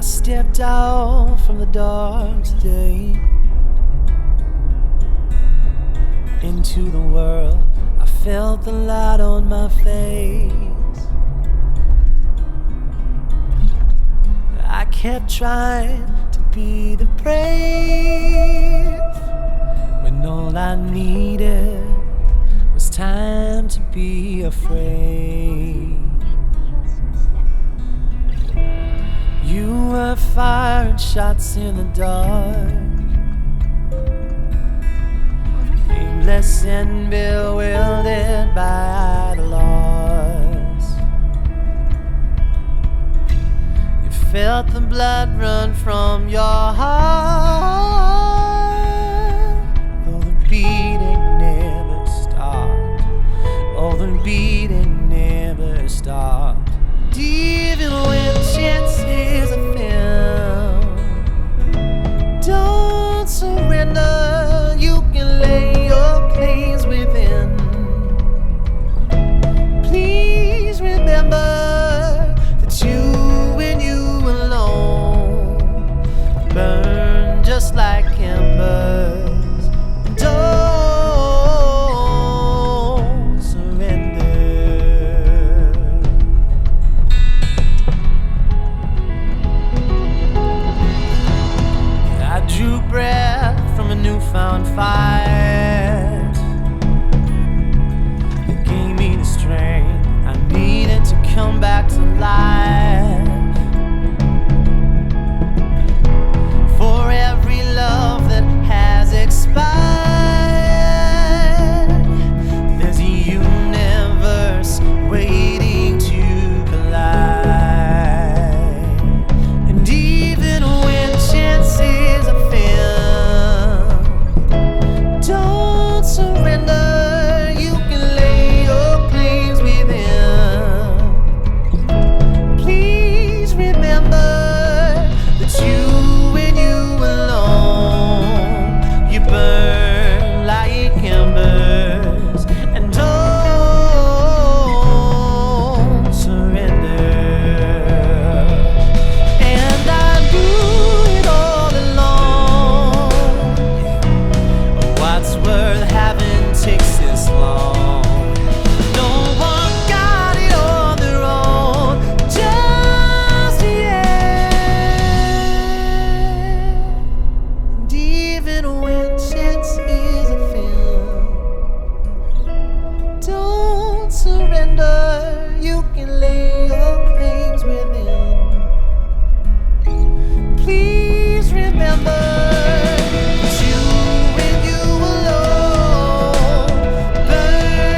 Stepped out from the dark today into the world. I felt the light on my face. I kept trying to be the brave when all I needed was time to be afraid. You were firing shots in the dark, aimless and bewildered by the loss. You felt the blood run from your heart, though the beating never stopped. Oh, the beating never stopped. Even when chances are found, don't surrender. You can lay your claims within. Please remember that you and you alone burn just like embers. Don't surrender. Drew breath from a newfound fight. It gave me the strength I needed to come back to life. For every love that has expired, there's a universe waiting to collide. And even when chances are don't surrender, you can lay your claims within. Please remember that you and you alone, you burn like embers, and don't surrender. And I knew it all along. What's worth having takes this long. No one got it on their own just yet. And even when chances are found, don't surrender. You can lay your claims within. Please remember that you and you alone burn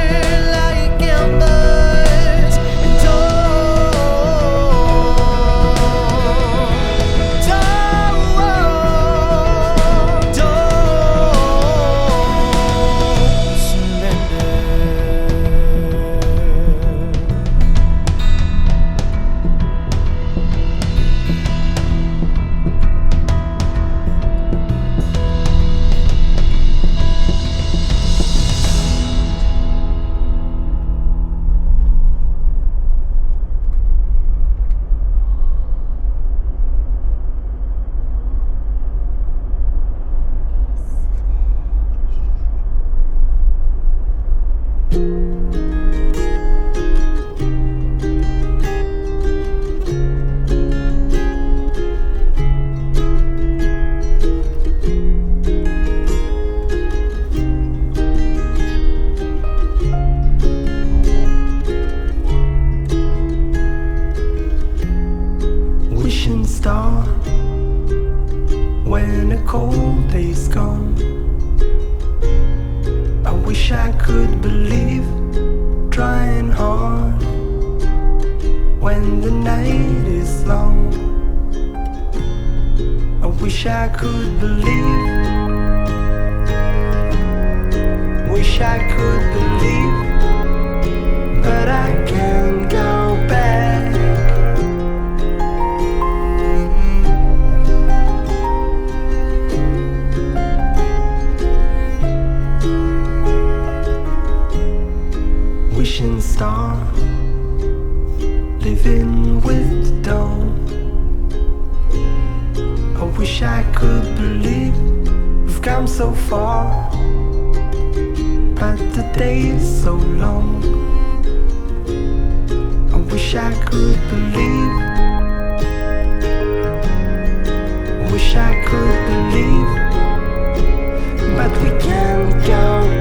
wish I could believe, trying hard when the night is long. I wish I could believe, wish I could believe, but I can't go back. Wishing star, living with the dawn. I wish I could believe we've come so far, but the day is so long. I wish I could believe, wish I could believe, but we can't go